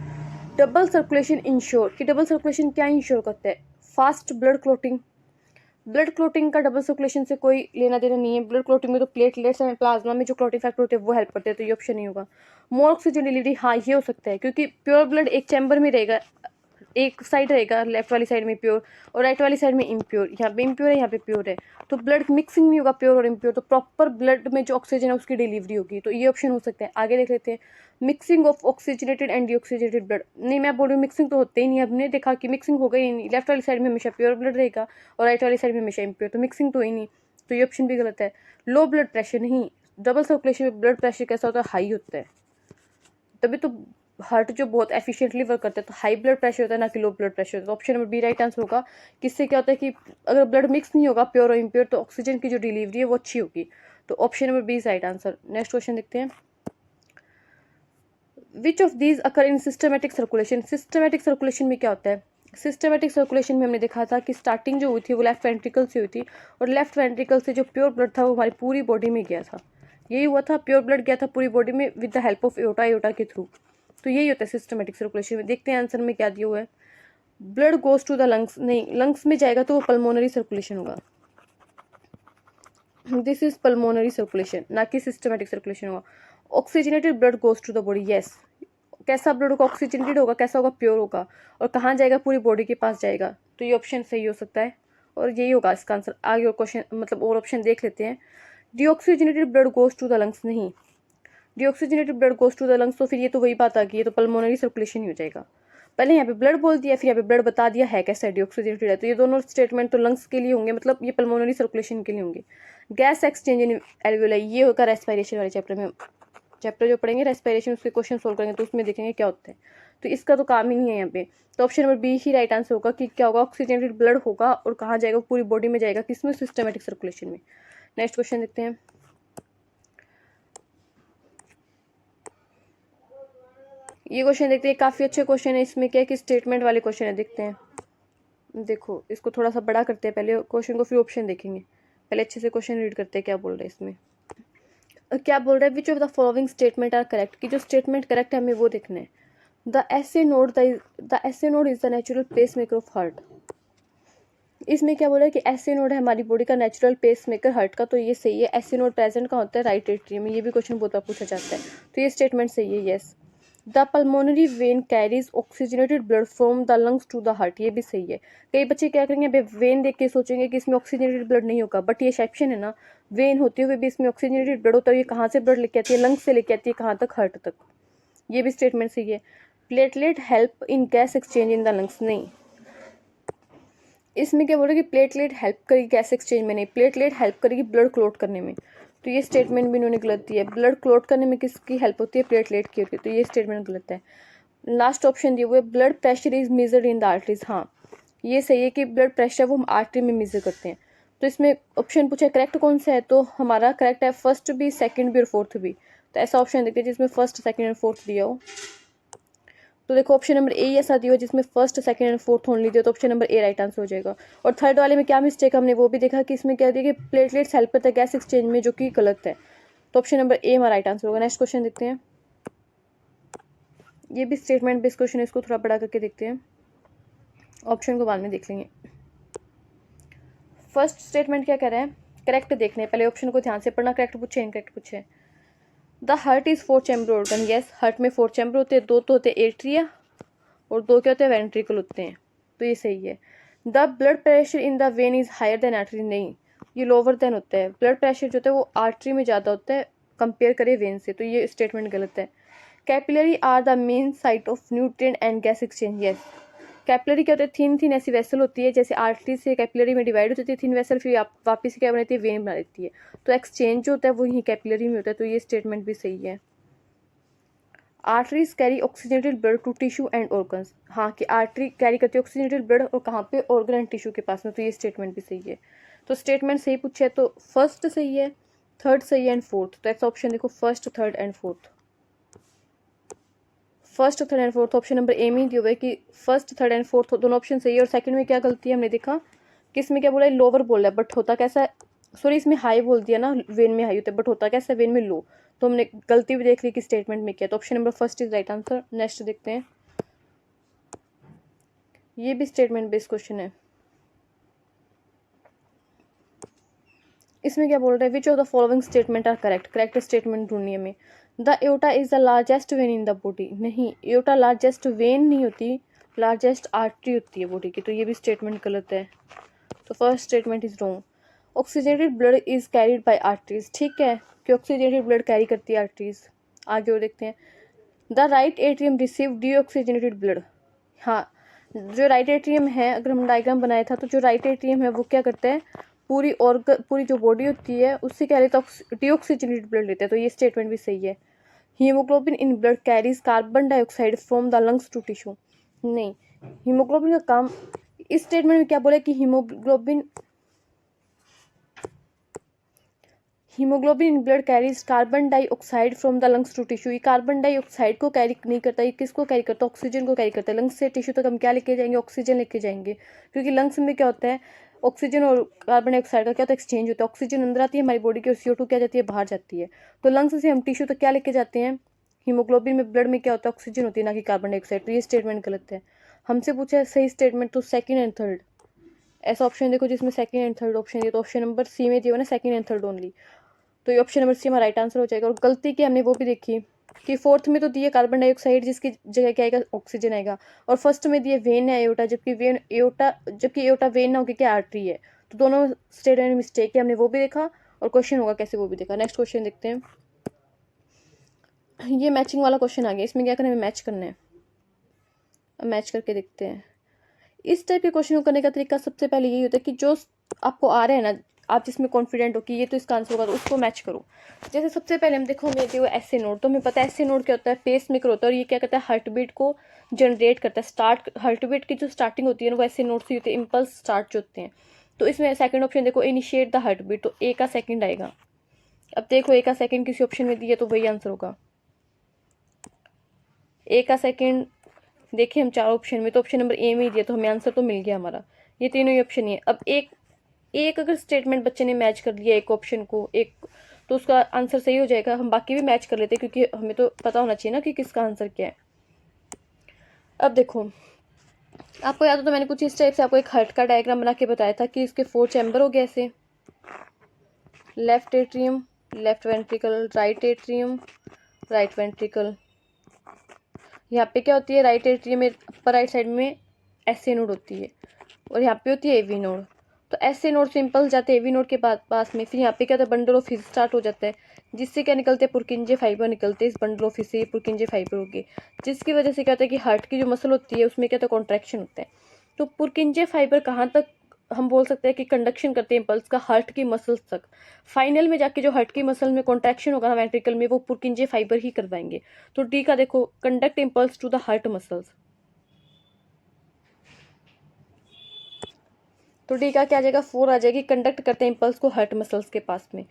डबल सर्कुलेशन इंश्योर, कि डबल सर्कुलेशन क्या इंश्योर करता है, fast blood clotting. Blood clotting का डबल सर्कुलेशन से कोई लेना देना नहीं है। ब्लड क्लोटिंग में तो प्लेटलेट्स एंड प्लाज्मा में जो क्लोटिंग फैक्टर होते हैं वो हेल्प करते हैं। तो ये ऑप्शन नहीं होगा। मोर ऑक्सीजन डिलीवरी, हाँ ये हो सकता है, क्योंकि प्योर ब्लड एक चैम्बर में रहेगा, एक साइड रहेगा लेफ्ट वाली साइड में प्योर और राइट वाली साइड में इम्प्योर। यहाँ पे इम्प्योर है, यहाँ पे प्योर है, तो ब्लड मिक्सिंग नहीं होगा प्योर और इम्प्योर, तो प्रॉपर ब्लड में जो ऑक्सीजन है उसकी डिलीवरी होगी। तो ये ऑप्शन हो सकता है। आगे देख लेते हैं। Mixing of oxygenated and deoxygenated blood, नहीं मैं बोल रही हूँ मिक्सिंग तो होते ही नहीं। हमने देखा कि मिक्सिंग हो गई नहीं, लेफ्ट वाली साइड में हमेशा प्योर ब्लड रहेगा और राइट वाली साइड में हमेशा इम्प्योर, तो मिक्सिंग तो ही नहीं। तो ये ऑप्शन भी गलत है। लो ब्लड प्रेशर, नहीं, डबल सर्कुलेशन में ब्लड प्रेशर कैसा होता है, हाई होता है, तभी तो हार्ट जो बहुत एफिशिएंटली वर्क करता है। तो हाई ब्लड प्रेशर होता है, ना कि लो ब्लड प्रेशर होता है। तो option number B right answer होगा। किससे क्या होता है कि अगर ब्लड मिक्स नहीं होगा प्योर और इम्प्योर, तो ऑक्सीजन की जो डिलीवरी है वो अच्छी होगी। तो option number B is right answer. Next question देखते हैं, which of these occur in systematic circulation. Systematic circulation में क्या होता है, सिस्टमेटिक सर्कुलेशन में हमने देखा था कि स्टार्टिंग जो हुई थी वो लेफ्ट वेंट्रिकल से हुई थी, और लेफ्ट वेंट्रिकल से जो प्योर ब्लड था वो हमारी पूरी बॉडी में गया था। यही हुआ था, प्योर ब्लड गया था पूरी बॉडी में with the help of aorta, aorta के थ्रू। तो यही होता है सिस्टमेटिक सर्कुलेशन में। देखते हैं आंसर में क्या दिया हुआ है, blood goes to the lungs, नहीं लंग्स में जाएगा तो वो पल्मोनरी सर्कुलेशन होगा। दिस इज पल्मोनरी सर्कुलेशन, ना कि सिस्टमेटिक सर्कुलेशन होगा। Oxygenated blood goes to the body, yes. कैसा ब्लड होगा, ऑक्सीजनेटेड होगा, कैसा होगा, प्योर होगा, और कहाँ जाएगा, पूरी बॉडी के पास जाएगा। तो ये ऑप्शन सही हो सकता है और यही होगा इसका आंसर। आगे और क्वेश्चन मतलब और ऑप्शन देख लेते हैं। Deoxygenated blood goes to the lungs, नहीं, deoxygenated blood goes to the lungs, तो फिर ये तो वही बात आ गई, ये तो पल्मोनरी सर्कुलेशन ही हो जाएगा। पहले यहाँ पे ब्लड बोल दिया, फिर यहाँ पे ब्लड बता दिया है कैसा डीऑक्सीजनेटेड है, तो ये दोनों स्टेटमेंट तो लंग्स के लिए होंगे, मतलब ये पल्मोनरी सर्कुलेशन के लिए होंगे। गैस एक्सचेंज इन एल्वियोलाई, ये होगा रेस्पिरेशन वाले चैप्टर में। चैप्टर जो पढ़ेंगे रेस्पिरेशन, उसके क्वेश्चन सोल्व करेंगे तो उसमें देखेंगे क्या होता है। तो इसका तो काम ही नहीं है यहाँ पे। तो ऑप्शन नंबर बी ही राइट आंसर होगा कि क्या होगा, ऑक्सीजनेटेड ब्लड होगा और कहाँ जाएगा, पूरी बॉडी में जाएगा, किसमें, सिस्टमेटिक सर्कुलेशन में। नेक्स्ट क्वेश्चन देखते हैं, ये क्वेश्चन देखते हैं, काफी अच्छे क्वेश्चन है। इसमें क्या है कि स्टेटमेंट वाले क्वेश्चन है, देखते हैं। देखो इसको थोड़ा सा बड़ा करते हैं पहले क्वेश्चन को, फिर ऑप्शन देखेंगे। पहले अच्छे से क्वेश्चन रीड करते हैं क्या बोल रहे हैं इसमें। क्या बोल रहा है, which of the following statement are correct, कि जो स्टेटमेंट करेक्ट है हमें वो देखना है। The S A node is the natural pacemaker of heart. इसमें क्या बोला है कि एस ए नोड है हमारी बॉडी का नेचुरल पेस मेकर हार्ट का, तो ये सही है। एस ए नोड प्रेजेंट कहाँ होता है, राइट एट्रियम में। ये भी क्वेश्चन बहुत बार पूछा जाता है, तो ये स्टेटमेंट सही है, yes. The pulmonary vein carries oxygenated blood from the lungs to the heart, ये भी सही है। कई बच्चे क्या करेंगे, अभी वेन देख के सोचेंगे कि इसमें ऑक्सीजनेटेड ब्लड नहीं होगा, बट ये एक्सेप्शन है ना, वेन होते हुए भी इसमें ऑक्सीजनेटेड ब्लड होता है। ये कहाँ से ब्लड लेके आती है, लंग्स से लेके आती है, कहाँ तक, हार्ट तक। ये भी स्टेटमेंट सही है। Platelet help in gas exchange in the lungs, नहीं। इसमें क्या बोल रहे कि प्लेटलेट हेल्प करेगी गैस एक्सचेंज में, नहीं, प्लेटलेट हेल्प करेगी ब्लड क्लोट करने में। तो ये स्टेटमेंट भी इन्होंने गलत दी है। ब्लड क्लोट करने में किसकी हेल्प होती है, प्लेटलेट की होती है, तो ये स्टेटमेंट गलत है। लास्ट ऑप्शन दिए हुए, blood pressure is measured in the arteries, हाँ ये सही है कि ब्लड प्रेशर वो हम आर्टरी में मेजर करते हैं। तो इसमें ऑप्शन पूछा करेक्ट कौन सा है, तो हमारा करेक्ट है फर्स्ट भी, सेकंड भी और फोर्थ भी। तो ऐसा ऑप्शन देखिए जिसमें फर्स्ट, सेकंड एंड फोर्थ दिया हो। तो देखो ऑप्शन नंबर ए ऐसा दिया हो जिसमें फर्स्ट, सेकंड एंड फोर्थ होने दिया, तो ऑप्शन नंबर ए राइट आंसर हो जाएगा। और थर्ड वाले में क्या मिस्टेक हमने वो भी देखा कि इसमें क्या दिया कि प्लेटलेट्स हेल्प करता है गैस एक्सचेंज में, जो कि गलत है। तो ऑप्शन नंबर ए हमारा राइट आंसर होगा। नेक्स्ट क्वेश्चन देखते हैं, ये भी स्टेटमेंट बेस्ड क्वेश्चन है, इसको थोड़ा बड़ा करके देखते हैं, ऑप्शन को बाद में देख लेंगे। फर्स्ट स्टेटमेंट क्या कह रहा है, करेक्ट देखने हैं, पहले ऑप्शन को ध्यान से पढ़ना, करेक्ट पूछे इनकरेक्ट पूछे। The heart is 4 chamber organ, yes heart में 4 चैम्बर होते हैं, 2 तो होते हैं एट्रिया और 2 क्या होते हैं, वेंट्रिकल होते हैं, तो ये सही है। The blood pressure in the vein is higher than artery, नहीं ये लोअर देन होता है। ब्लड प्रेशर जो होता है वो आर्टरी में ज़्यादा होता है कंपेयर करें वेन से, तो ये स्टेटमेंट गलत है। Capillary are the main site of nutrient and gas exchange, yes. Capillary क्या होता है, थिन थिन ऐसी वेसल होती है, जैसे आर्टरी से कैपिलरी में डिवाइड हो जाती है थिन वेसल, फिर आप वापस क्या बनाती है, वेन बना देती है। तो एक्सचेंज जो होता है वो यही कैपिलरी में होता है, तो ये स्टेटमेंट भी सही है। Arteries carry oxygenated blood to tissue and organs, हाँ कि आर्टरी कैरी करती है ऑक्सीजनेटेड ब्लड और कहाँ पे, ऑर्गन एंड टिश्यू के पास में, तो ये स्टेटमेंट भी सही है। तो स्टेटमेंट सही पूछे तो फर्स्ट सही है, थर्ड सही है एंड फोर्थ, तो ऐसा ऑप्शन देखो first, third and fourth. First, third and fourth option number ए में दिया हुआ है कि फर्स्ट, थर्ड एंड फोर्थ दोनों ऑप्शन सही है। और सेकंड में क्या गलती है हमने देखा कि इसमें क्या बोला है, लोअर बोला है, बट होता कैसा है, सॉरी इसमें हाई बोल दिया ना, वेन में हाई होता है, बट होता कैसा है, वेन में लो। तो हमने गलती भी देख ली कि स्टेटमेंट में क्या, तो option number first is right answer. Next देखते हैं, ये भी स्टेटमेंट बेस्ड क्वेश्चन है। इसमें क्या बोल रहे हैं, which of the following statement are correct, correct statement ढूंढनी है हमें। The aorta is the largest vein in the body, नहीं एओर्टा लार्जेस्ट वेन नहीं होती, लार्जेस्ट आर्टरी होती है बॉडी की, तो ये भी स्टेटमेंट गलत है। तो first statement is wrong. Oxygenated blood is carried by arteries, ठीक है कि ऑक्सीजनेटेड ब्लड कैरी करती है आर्टरीज। आगे और देखते हैं, the right atrium receive deoxygenated blood, हाँ जो राइट एट्रियम है, अगर हम डायग्राम बनाया था तो जो राइट एट्रियम है वो क्या करता है, पूरी जो बॉडी होती है उससे क्या लेता है, डीऑक्सीजनेटेड ब्लड लेता है, तो ये स्टेटमेंट भी सही है। Haemoglobin in blood carries carbon dioxide from the lungs to tissue, नहीं हीमोग्लोबिन का काम, इस स्टेटमेंट में क्या बोला कि haemoglobin in blood carries carbon dioxide from the lungs to tissue. ये कार्बन डाइऑक्साइड को कैरी नहीं करता, ये किसको कैरी करता है? ऑक्सीजन को कैरी करता है। लंग्स से टिश्यू तक हम क्या लेके जाएंगे? ऑक्सीजन लेके जाएंगे, क्योंकि लंग्स में क्या होता है, ऑक्सीजन और कार्बन डाइऑक्साइड का क्या होता है? एक्सचेंज होता है। ऑक्सीजन अंदर आती है हमारी बॉडी की और CO2 क्या जाती है? बाहर जाती है। तो लंग्स से हम टिश्यू तक क्या लेके जाते हैं? हीमोग्लोबिन में ब्लड में क्या होता है? ऑक्सीजन होती है, ना कि कार्बन डाइऑक्साइड। तो ये स्टेटमेंट गलत है। हमसे पूछा है सही स्टेटमेंट, तो सेकंड एंड थर्ड ऐसा ऑप्शन देखो जिसमें सेकंड एंड थर्ड ऑप्शन दिया, तो ऑप्शन नंबर सी में दिया ना सेकंड एंड थर्ड ओनली, तो ये ऑप्शन नंबर सी हमारा राइट आंसर हो जाएगा। और गलती की हमने वो भी देखी कि फोर्थ में तो दिए कार्बन डाइऑक्साइड, जिसकी जगह क्या आएगा? ऑक्सीजन आएगा। और फर्स्ट में दिए वेन है एओटा, जबकि एओटा वेन ना होगी क्या? आर्टरी है। तो दोनों स्टेटमेंट में मिस्टेक है, हमने वो भी देखा और क्वेश्चन होगा कैसे वो भी देखा। नेक्स्ट क्वेश्चन देखते हैं। ये मैचिंग वाला क्वेश्चन आ गया, इसमें क्या करना है? मैच करना है। अब मैच करके देखते हैं। इस टाइप के क्वेश्चन को करने का तरीका सबसे पहले यही होता है कि जो आपको आ रहे हैं ना, आप जिसमें कॉन्फिडेंट हो कि ये तो इसका आंसर होगा, तो उसको मैच करो। जैसे सबसे पहले हम देखो, हमें जो ऐसे नोड, तो हमें पता है ऐसे नोड क्या होता है? पेस मेकर होता है, और ये क्या करता है? हार्ट बीट को जनरेट करता है। हार्ट बीट की जो स्टार्टिंग होती है ना, वो ऐसे नोड से होती है, इम्पल्स स्टार्ट जो होते हैं। तो इसमें सेकंड ऑप्शन देखो, इनिशिएट द हार्ट बीट, तो ए का सेकंड आएगा। अब देखो ए का सेकंड किसी ऑप्शन में दिया, तो वही आंसर होगा। ए का सेकंड देखिए हम चार ऑप्शन में, तो ऑप्शन नंबर ए में ही दिया, तो हमें आंसर तो मिल गया हमारा। ये तीनों ही ऑप्शन ही है। अब एक अगर स्टेटमेंट बच्चे ने मैच कर लिया एक ऑप्शन को, एक, तो उसका आंसर सही हो जाएगा। हम बाकी भी मैच कर लेते, क्योंकि हमें तो पता होना चाहिए ना कि किसका आंसर क्या है। अब देखो, आपको याद हो तो मैंने कुछ इस टाइप से आपको एक हार्ट का डायग्राम बना के बताया था कि इसके 4 चैम्बर हो गए ऐसे, left atrium, left ventricle, right atrium, right ventricle. यहाँ पे क्या होती है? राइट एट्रियम में अपर राइट साइड में एस नोड होती है, और यहाँ पे होती है एवी नोड। तो एस नोड से इम्पल्स जाते हैं एवी नोड के पास में, फिर यहाँ पे क्या होता है? बंडल ऑफ फिश स्टार्ट हो जाता है, जिससे क्या निकलते हैं? पुरकिंजे फाइबर निकलते हैं। इस बंडल ऑफ फिश से पुरकिंजे फाइबर हो गए, जिसकी वजह से क्या होता है कि हार्ट की जो मसल होती है उसमें क्या होता है? कॉन्ट्रैक्शन होता है। तो पुरकिंजे फाइबर कहाँ तक हम बोल सकते हैं कि कंडक्शन करते हैं इम्पल्स का? हार्ट की मसल्स तक। फाइनल में जाके जो हार्ट की मसल में कॉन्ट्रैक्शन होगा ना वेंट्रिकल में, वो पुरकिंजे फाइबर ही करवाएंगे। तो डी का देखो, conduct impulse to the heart muscles, तो डी का क्या आ जाएगा? 4 आ जाएगी। कंडक्ट करते हैं इम्पल्स को हार्ट मसल्स के पास में।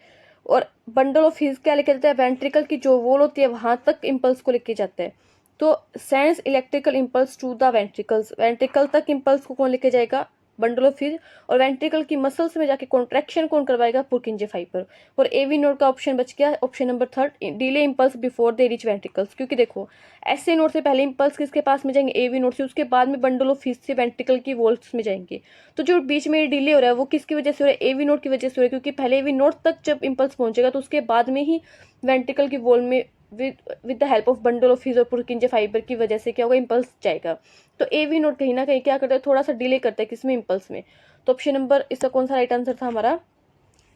और बंडल ऑफ हिज क्या लेके जाता है? वेंट्रिकल की जो वॉल होती है वहां तक इम्पल्स को लेके जाता है। तो sense electrical impulse to the ventricles, ventricle तक इम्पल्स को कौन लेके जाएगा? Bundle of His. और वेंट्रिकल की मसल्स में जाके कॉन्ट्रैक्शन कौन करवाएगा? Purkinje fibre. और एवी नोड का ऑप्शन बच गया option number third, delay impulse before they reach ventricles. क्योंकि देखो, ऐसे नोड से पहले इम्पल्स किसके पास में जाएंगे? एवी नोड से, उसके बाद में बंडल ऑफ हिज से वेंट्रिकल की वॉल्स में जाएंगे। तो जो बीच में डिले हो रहा है वो किसकी वजह से हो रहा है? एवी नोड की वजह से हो रहा है, क्योंकि पहले एवी नोड तक जब इम्पल्स पहुंचेगा तो उसके बाद में ही वेंट्रिकल की वॉल में with the help of bundle of His और पुरकिंजे फाइबर की वजह से क्या होगा? इम्पल्स जाएगा। तो एवी नोड कहीं ना कहीं क्या करता है? थोड़ा सा डिले करता है किसमें? इम्पल्स में। तो ऑप्शन नंबर इसका कौन सा राइट आंसर था हमारा?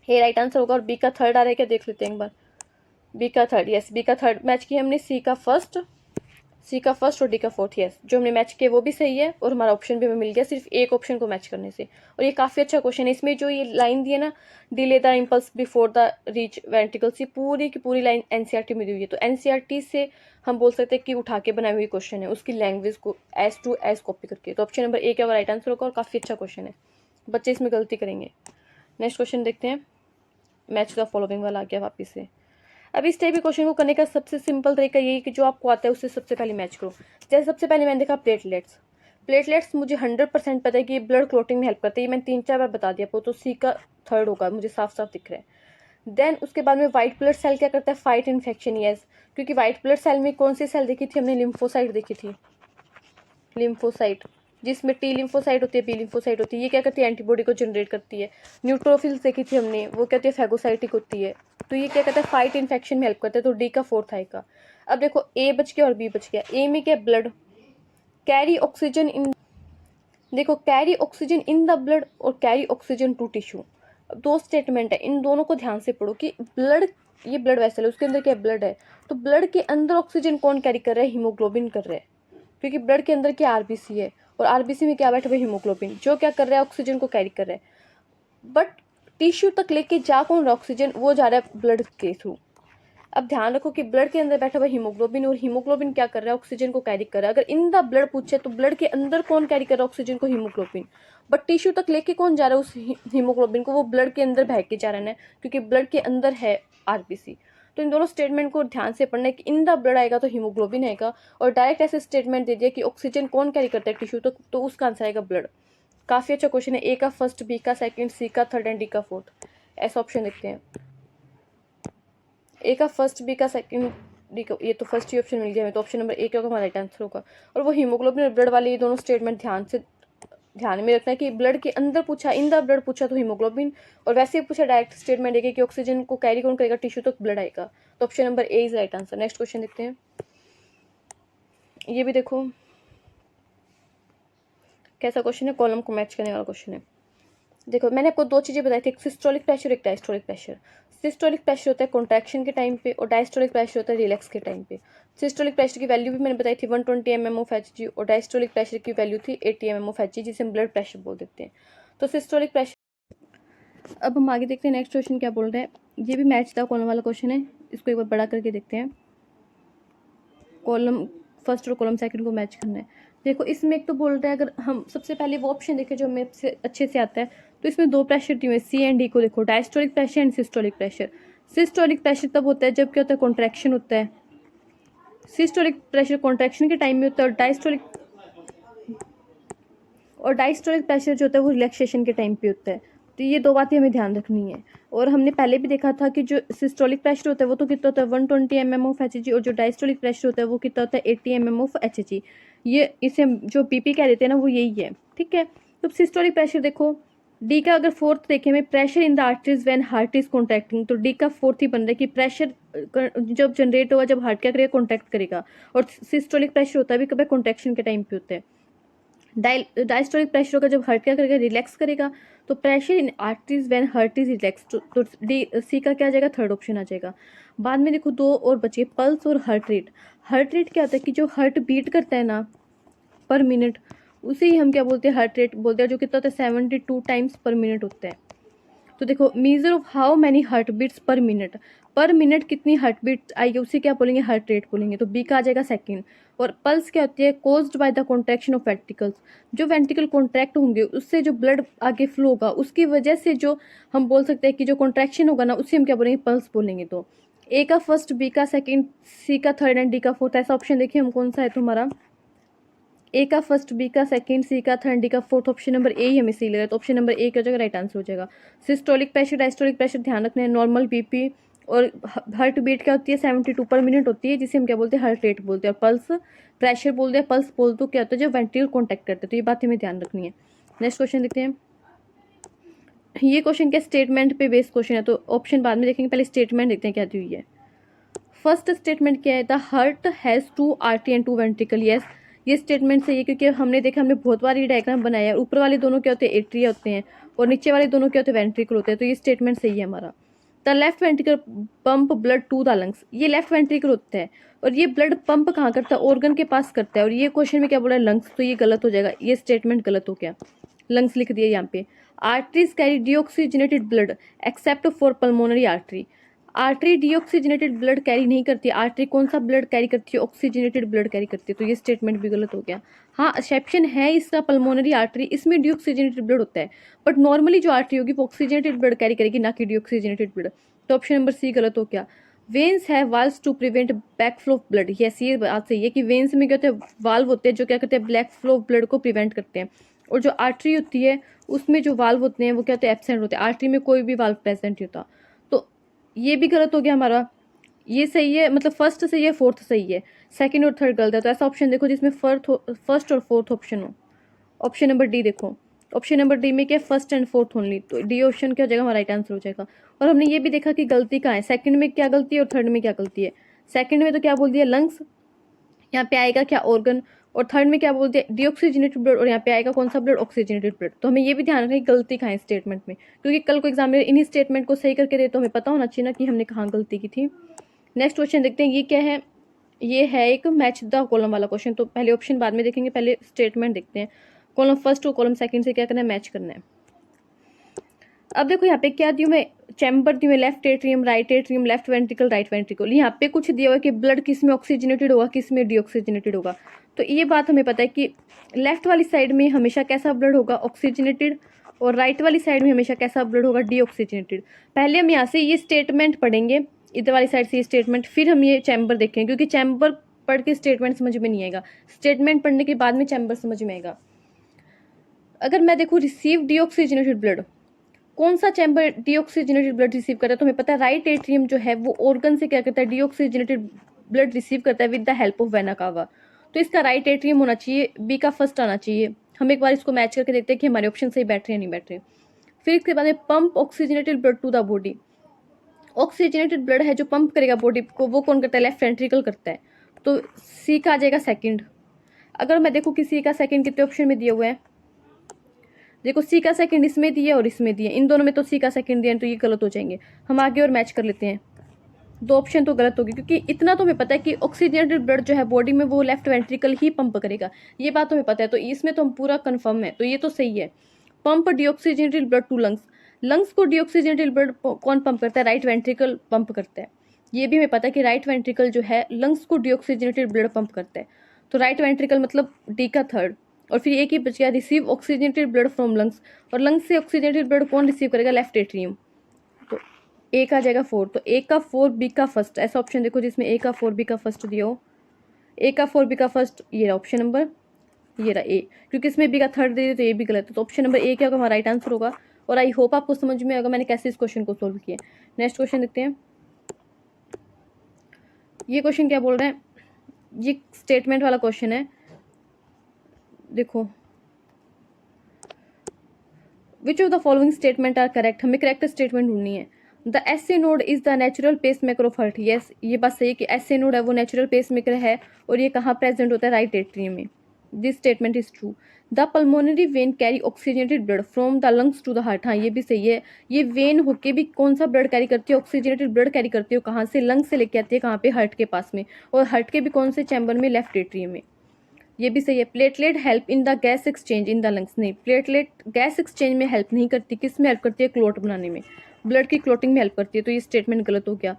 ए राइट आंसर होगा। और बी का थर्ड आ रहा है क्या? देख लेते हैं एक बार। बी का थर्ड, यस, बी का थर्ड मैच किया हमने। सी का फर्स्ट और डी का फोर्थ, यस, जो हमने मैच किया वो भी सही है, और हमारा ऑप्शन भी हमें मिल गया सिर्फ एक ऑप्शन को मैच करने से। और ये काफ़ी अच्छा क्वेश्चन है। इसमें जो ये लाइन दी है ना, delay the impulse before the reach ventricles, ये पूरी की पूरी लाइन एनसीईआरटी में दी हुई है। तो एनसीईआरटी से हम बोल सकते हैं कि उठा के बनाई हुई क्वेश्चन है, उसकी लैंग्वेज को एज टू एज कॉपी करके। तो ऑप्शन नंबर ए क्या राइट आंसर होगा, और काफ़ी अच्छा क्वेश्चन है, बच्चे इसमें गलती करेंगे। नेक्स्ट क्वेश्चन देखते हैं। मैच द फॉलोइंग वाला आ गया वापिस से। अब इस टाइप के क्वेश्चन को करने का सबसे सिंपल तरीका यही कि जो आपको आता है उससे सबसे पहले मैच करो। जैसे सबसे पहले मैंने देखा प्लेटलेट्स मुझे 100% पता है कि ब्लड क्लॉटिंग में हेल्प करते हैं, ये मैंने 3-4 बार बता दिया, तो सी का थर्ड होगा, मुझे साफ साफ दिख रहा है। देन उसके बाद में व्हाइट ब्लड सेल क्या करता है? फाइट इन्फेक्शन, यस, क्योंकि व्हाइट ब्लड सेल में कौन सी सेल देखी थी हमने? लिम्फोसाइट देखी थी, लिम्फोसाइट, जिसमें टी लिम्फोसाइट होती है, बी लिम्फोसाइट होती है। ये क्या करती है? एंटीबॉडी को जनरेट करती है। न्यूट्रोफिल्स देखी थी हमने, वो कहती है फैगोसाइटिक होती है। तो ये क्या कहता है? फाइट इन्फेक्शन में हेल्प करता है। तो डी का फोर्थ आएगा। अब देखो, ए बच गया और बी बच गया। ए में क्या? ब्लड कैरी ऑक्सीजन इन, देखो carry oxygen in the blood और कैरी ऑक्सीजन टू टिश्यू, दो स्टेटमेंट है, इन दोनों को ध्यान से पढ़ो कि ब्लड, ये ब्लड वेसल है, उसके अंदर क्या? ब्लड है। तो ब्लड के अंदर ऑक्सीजन कौन कैरी कर रहा है? हीमोग्लोबिन कर रहा है, क्योंकि ब्लड के अंदर क्या? आरबीसी है, और आरबीसी में क्या बैठा हुआ? हीमोग्लोबिन, जो क्या कर रहा है? ऑक्सीजन को कैरी कर रहा है। बट टिश्यू तक लेके जा कौन रहा? ऑक्सीजन, वो जा रहा है ब्लड के थ्रू। अब ध्यान रखो कि ब्लड के अंदर बैठा हुआ हीमोग्लोबिन, और हीमोग्लोबिन क्या कर रहा है, ऑक्सीजन को कैरी कर रहा है। अगर इन द ब्लड पूछे तो ब्लड के अंदर कौन कैरी कर रहा है ऑक्सीजन को, हीमोग्लोबिन। बट टिश्यू तक लेके कौन जा रहा है उस हीमोग्लोबिन को, वो ब्लड के अंदर बह के जा रहा है, क्योंकि ब्लड के अंदर है आरबीसी। तो इन दोनों स्टेटमेंट को ध्यान से पढ़ना है कि इन द ब्लड आएगा तो हीमोग्लोबिन आएगा, और डायरेक्ट ऐसे स्टेटमेंट दे दिया कि ऑक्सीजन कौन कैरी करता है टिश्यू तक, तो उसका आंसर आएगा ब्लड। काफी अच्छा क्वेश्चन है। ए का फर्स्ट, बी का सेकंड, सी का थर्ड एंड डी का फोर्थ। ऐसा ऑप्शन देखते हैं। ए का फर्स्ट, बी का सेकंड, डी का, ये तो फर्स्ट ही ऑप्शन मिल गया हमें, तो ऑप्शन नंबर ए क्या होगा हमारा राइट आंसर होगा। और वो हीमोग्लोबिन और ब्लड वाले ये दोनों स्टेटमेंट ध्यान में रखना है कि ब्लड के अंदर पूछा, इन द ब्लड पूछा तो हीमोग्लोबिन, और वैसे ही पूछा डायरेक्ट स्टेटमेंट देगा कि ऑक्सीजन को कैरी कौन करेगा टिश्यू तक, ब्लड आएगा। तो option number A is right answer. Next question देखते हैं। ये भी देखो कैसा क्वेश्चन है, कॉलम को मैच करने वाला क्वेश्चन है। देखो मैंने आपको दो चीज़ें बताई थी, एक सिस्टोलिक प्रेशर, एक डायस्टोलिक प्रेशर। सिस्टोलिक प्रेशर होता है कॉन्ट्रैक्शन के टाइम पे, और डायस्टोलिक प्रेशर होता है रिलैक्स के टाइम पे। सिस्टोलिक प्रेशर की वैल्यू भी मैंने बताई थी 120 mm ऑफ Hg, और डायस्टोलिक प्रेशर की वैल्यू थी 80 mm ऑफ Hg, जिसे हम ब्लड प्रेशर बोल देते हैं। तो सिस्टोलिक प्रेशर। अब हम आगे देखते हैं नेक्स्ट क्वेश्चन क्या बोल रहे हैं। ये भी मैच था कॉलम वाला क्वेश्चन है, इसको एक बार बड़ा करके देखते हैं। कॉलम फर्स्ट और कॉलम सेकंड को मैच करना है। देखो इसमें एक तो बोल रहा है, अगर हम सबसे पहले वो ऑप्शन देखें जो हमें अच्छे से आता है, तो इसमें दो प्रेशर दिए हुए सी एंड डी को। देखो diastolic pressure and systolic pressure. Systolic pressure तब होता है जब क्या होता है, कॉन्ट्रैक्शन होता है। सिस्टोलिक प्रेशर कॉन्ट्रैक्शन के टाइम में होता है, और डायस्टोलिक प्रेशर जो होता है वो रिलैक्सेशन के टाइम पे होता है। तो ये दो बातें हमें ध्यान रखनी है। और हमने पहले भी देखा था कि जो सिस्टोलिक प्रेशर होता है वो तो कितना होता है 120 mm ऑफ Hg, और जो डायस्टोलिक प्रेशर होता है वो कितना होता है 80 mm ऑफ Hg। ये इसे जो पीपी कह देते हैं ना, वो यही है, ठीक है। तो सिस्टोलिक प्रेशर देखो, डी का अगर फोर्थ देखें में, pressure in the arteries when heart is contracting, तो डी का फोर्थ ही बन रहा है कि प्रेशर जब जनरेट होगा जब हार्ट क्या करेगा, कॉन्ट्रैक्ट करेगा। और सिस्टोलिक प्रेशर होता है भी कभी कॉन्ट्रैक्शन के टाइम पे होता है। डायस्टोलिक प्रेशर होगा जब हार्ट क्या करेगा, रिलैक्स करेगा। तो pressure in arteries when heart is relax, तो डी सी का क्या आ जाएगा, थर्ड ऑप्शन आ जाएगा। बाद में देखो दो और बचे, पल्स और हार्ट रेट। हार्ट रेट क्या होता है कि जो हार्ट बीट करता है ना पर मिनट, उसे ही हम क्या बोलते हैं, हार्ट रेट बोलते हैं, जो कितना होता है 72 टाइम्स पर मिनट होता है। तो देखो measure of how many heart beats per minute कितनी हार्ट बीट आएगी, उसे क्या बोलेंगे, हार्ट रेट बोलेंगे। तो बी का आ जाएगा सेकंड। और पल्स क्या होती है, caused by the contraction of ventricles, जो वेंट्रिकल कॉन्ट्रैक्ट होंगे उससे जो ब्लड आगे फ्लो होगा, उसकी वजह से जो हम बोल सकते हैं कि जो कॉन्ट्रैक्शन होगा ना, उससे हम क्या बोलेंगे, पल्स बोलेंगे। तो ए का फर्स्ट, बी का सेकंड, सी का थर्ड एंड डी का फोर्थ। ऐसा ऑप्शन देखिए हम कौन सा है तुम्हारा, ए का फर्स्ट, बी का सेकंड, सी का थर्ड, डी का फोर्थ। ऑप्शन नंबर ए ही हमें सही लगा, तो ऑप्शन नंबर ए क्या हो जाएगा, राइट आंसर हो जाएगा। सिस्टोलिक प्रेशर, डायस्टोलिक प्रेशर ध्यान रखना है, नॉर्मल बीपी, और हार्ट बीट क्या होती है 72 पर मिनट होती है, जिसे हम क्या बोलते हैं, हार्ट रेट बोलते हैं। और पल्स प्रेशर बोलते हैं, पल्स बोल तो क्या होता है, जब वेंट्रिकल कॉन्टैक्ट करते हैं। तो ये बात हमें ध्यान रखनी है। नेक्स्ट क्वेश्चन देखते हैं। ये क्वेश्चन क्या स्टेटमेंट पे बेस्ड क्वेश्चन है, तो ऑप्शन बाद में देखेंगे, पहले स्टेटमेंट देखते हैं क्या दी हुई है। फर्स्ट स्टेटमेंट क्या है, the heart has 2 artery and 2 ventricle. Yes, ये स्टेटमेंट सही है, क्योंकि हमने देखा, हमने बहुत बार ये डायग्राम बनाया है। ऊपर वाले दोनों क्या होते हैं, एट्रिया होते हैं, और नीचे वाले दोनों क्या होते हैं, वेंट्रिकल होते हैं। तो ये स्टेटमेंट सही है हमारा। The left ventricle pump blood to the lungs, ये लेफ्ट वेंट्रिकल होता है, और ये ब्लड पंप कहाँ करता है, ऑर्गन के पास करता है। और ये क्वेश्चन में क्या बोला है, लंग्स, तो ये गलत हो जाएगा, ये स्टेटमेंट गलत हो गया, लंग्स लिख दिया यहाँ पे। Arteries carry deoxygenated blood except for pulmonary artery, artery deoxygenated blood carry नहीं करती। आर्टरी कौन सा ब्लड कैरी करती है, ऑक्सीजनेटेड ब्लड कैरी करती है। तो ये स्टेटमेंट भी गलत हो गया। हाँ एक्सेप्शन है इसका, पल्मोनरी आर्टरी, इसमें डीऑक्सीजनेटेड ब्लड होता है, बट नॉर्मली जो आर्टरी होगी वो ऑक्सीजनेटेड ब्लड कैरी करेगी, ना कि डीऑक्सीजनेटेड ब्लड। तो ऑप्शन नंबर सी गलत हो गया। वेन्स है valves to prevent back flow of blood. Yes, ये बात सही है कि वेन्स में क्या होते हैं, वाल्व होते हैं जो क्या करते हैं, ब्लैक फ्लो ऑफ ब्लड को प्रिवेंट करते हैं। और जो आर्टरी होती है उसमें जो वाल्व होते हैं वो क्या होते हैं, एब्सेंट होते हैं। आर्टरी में कोई भी वाल्व प्रेजेंट नहीं होता। तो ये भी गलत हो गया हमारा। ये सही है, मतलब फर्स्ट सही है, फोर्थ सही है, सेकंड और थर्ड गलत है। तो ऐसा ऑप्शन देखो जिसमें फर्स्ट और फोर्थ ऑप्शन हो। ऑप्शन नंबर डी देखो, ऑप्शन नंबर डी में क्या, फर्स्ट एंड फोर्थ ओनली। तो डी ऑप्शन क्या हो जाएगा, हमारा राइट आंसर हो जाएगा। और हमने ये भी देखा कि गलती कहाँ है, सेकंड में क्या गलती है और थर्ड में क्या गलती है। सेकंड में तो क्या बोल दिया, लंग्स, यहाँ पे आएगा क्या, ऑर्गन। और थर्ड में क्या बोलते हैं, डीऑक्सीजनेटेड ब्लड, और यहाँ पे आएगा कौन सा ब्लड, ऑक्सीजनेटेड ब्लड। तो हमें ये भी ध्यान रखना है गलती कहाँ है स्टेटमेंट में, क्योंकि कल को एग्जाम में इन्हीं स्टेटमेंट को सही करके दे, तो हमें पता होना चाहिए ना कि हमने कहाँ गलती की थी। नेक्स्ट क्वेश्चन देखते हैं, ये क्या है, ये है एक मैच द कॉलम वाला क्वेश्चन। तो पहले ऑप्शन बाद में देखेंगे, पहले स्टेटमेंट देखते हैं। कॉलम फर्स्ट और कॉलम सेकंड से क्या करना है, मैच करना है। अब देखो यहाँ पे क्या दिया मैं, चैम्बर दी मैं, left atrium, right atrium, left ventricle, right ventricle. यहाँ पे कुछ दिया हुआ है कि ब्लड किस में ऑक्सीजनेटेड होगा, किस में डीऑक्सीजनेटेड होगा। तो ये बात हमें पता है कि लेफ्ट वाली साइड में हमेशा कैसा ब्लड होगा, ऑक्सीजनेटेड, और राइट वाली साइड में हमेशा कैसा ब्लड होगा, डीऑक्सीजनेटेड। पहले हम यहाँ से ये स्टेटमेंट पढ़ेंगे, इधर वाली साइड से ये स्टेटमेंट, फिर हम ये चैम्बर देखेंगे, क्योंकि चैम्बर पढ़ के स्टेटमेंट समझ में नहीं आएगा, स्टेटमेंट पढ़ने के बाद में चैम्बर समझ में आएगा। अगर मैं देखूँ रिसीव डीऑक्सीजनेटेड ब्लड, कौन सा चैम्बर डीऑक्सीजनेटेड ब्लड रिसीव करता है, तो हमें पता है राइट एट्रियम जो है वो ऑर्गन से क्या करता है, डीऑक्सीजनेटेड ब्लड रिसीव करता है with the help of vena cava. तो इसका राइट एट्रियम होना चाहिए, बी का फर्स्ट आना चाहिए। हम एक बार इसको मैच करके देखते हैं कि हमारे ऑप्शन सही बैठ रहे हैं नहीं बैठ रहे। फिर इसके बाद में pump oxygenated blood to the body, oxygenated blood है जो पंप करेगा बॉडी को, वो कौन करता है, लेफ्ट वेंट्रिकल करता है। तो सी का आ जाएगा सेकंड। अगर मैं देखूँ कि सी का सेकंड कितने ऑप्शन में दिए हुए हैं, देखो सी का सेकंड इसमें दिए और इसमें दिए, इन दोनों में तो सी का सेकंड दिया, तो ये गलत हो जाएंगे। हम आगे और मैच कर लेते हैं, दो ऑप्शन तो गलत होगी, क्योंकि इतना तो हमें पता है कि ऑक्सीजनेटेड ब्लड जो है बॉडी में वो लेफ्ट वेंट्रिकल ही पंप करेगा, ये बात तो हमें पता है। तो इसमें तो हम पूरा कंफर्म है, तो ये तो सही है। Pump deoxygenated blood to lungs, lungs को डीऑक्सीजनेटेड ब्लड कौन पंप करता है, राइट वेंट्रिकल पंप करता है। ये भी हमें पता है कि राइट वेंट्रिकल जो है लंग्स को डीऑक्सीजनेटेड ब्लड पंप करता है। तो राइट वेंट्रिकल मतलब डी का थर्ड। और फिर एक ही बच गया, receive oxygenated blood from lungs, और लंग्स से ऑक्सीजनेटेड ब्लड कौन रिसीव करेगा, लेफ्ट एट्रियम। तो ए का जाएगा फोर, तो ए का फोर बी का फर्स्ट, ऐसा ऑप्शन देखो जिसमें ए का फोर बी का फर्स्ट दिया हो। ए का फोर बी का फर्स्ट, ये रहा ऑप्शन नंबर, ये रहा ए, क्योंकि इसमें बी का थर्ड दे दिया तो ये भी गलत है। तो ऑप्शन नंबर ए क्या होगा, हमारा राइट आंसर होगा। और आई होप आपको समझ में आएगा मैंने कैसे इस क्वेश्चन को सोल्व किया। नेक्स्ट क्वेश्चन देखते हैं। ये क्वेश्चन क्या बोल रहे हैं, ये स्टेटमेंट वाला क्वेश्चन है। देखो, which of the following statement are correct, हमें करेक्ट स्टेटमेंट ढूंढनी है। The S A node is the natural pacemaker of heart, yes ये बात सही है कि एस ए नोड है वो नेचुरल पेस मेकर है, और ये कहाँ प्रेजेंट होता है, राइट एट्रियम में। This statement is true. The pulmonary vein carry oxygenated blood from the lungs to the heart, हाँ ये भी सही है। ये वेन होके भी कौन सा ब्लड कैरी करती है, ऑक्सीजनेटेड ब्लड कैरी करती है, कहाँ से, लंग्स से लेके आती है, कहाँ पे, हार्ट के पास में, और हार्ट के भी कौन से चैम्बर में, लेफ्ट एट्रियम में। ये भी सही है। Platelet help in the gas exchange in the lungs, नहीं प्लेटलेट गैस एक्सचेंज में हेल्प नहीं करती, किस में हेल्प करती है, क्लोट बनाने में, ब्लड की क्लोटिंग में हेल्प करती है। तो ये स्टेटमेंट गलत हो गया।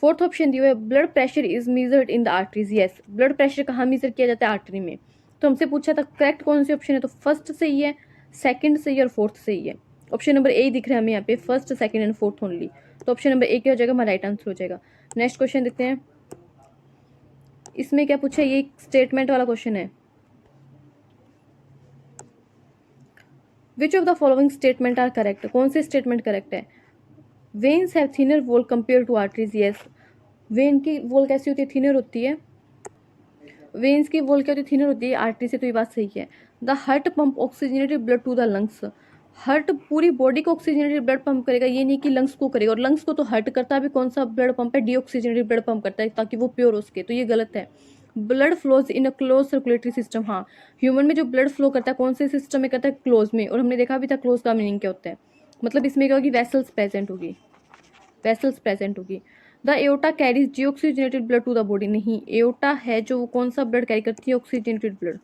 फोर्थ ऑप्शन दिया है, blood pressure is measured in the arteries, yes blood pressure कहाँ मेजर किया जाता है, आर्टरी में। तो हमसे पूछा था करेक्ट कौन सी ऑप्शन है, तो फर्स्ट सही है, सेकंड सही है, और फोर्थ सही है। ऑप्शन नंबर ए दिख रहा है हमें यहाँ पे, first second and fourth only. तो ऑप्शन नंबर ए क्या हो जाएगा, हमारा राइट आंसर हो जाएगा। नेक्स्ट क्वेश्चन देखते हैं, इसमें क्या पूछा, ये स्टेटमेंट वाला क्वेश्चन है। Which of the following statement are correct, कौन से स्टेटमेंट करेक्ट है। Veins have thinner wall compare to arteries, yes vein की वॉल कैसी होती है, थिनर होती है। वेन्स की वॉल क्या होती है, थिनर होती है आर्टरी से, तो ये बात सही है। The heart pump oxygenated blood to the lungs, heart पूरी बॉडी को ऑक्सीजनेटेड ब्लड पंप करेगा, ये नहीं कि लंग्स को करेगा, और लंग्स को तो हार्ट करता भी कौन सा ब्लड पंप है, डीऑक्सीजनेटेड ब्लड पंप करता है ताकि वो प्योर हो सके, तो ये गलत है। Blood flows in a close circulatory system, हाँ ह्यूमन में जो ब्लड फ्लो करता है कौन से सिस्टम में करता है, क्लोज में। और हमने देखा भी था क्लोज का मीनिंग क्या होता है, मतलब इसमें क्या होगी, वेसल्स प्रेजेंट होगी, वेसल्स प्रेजेंट होगी। The aorta carries deoxygenated blood to the body, नहीं एओटा है जो कौन सा ब्लड कैरी करती है, ऑक्सीजनेटेड ब्लड।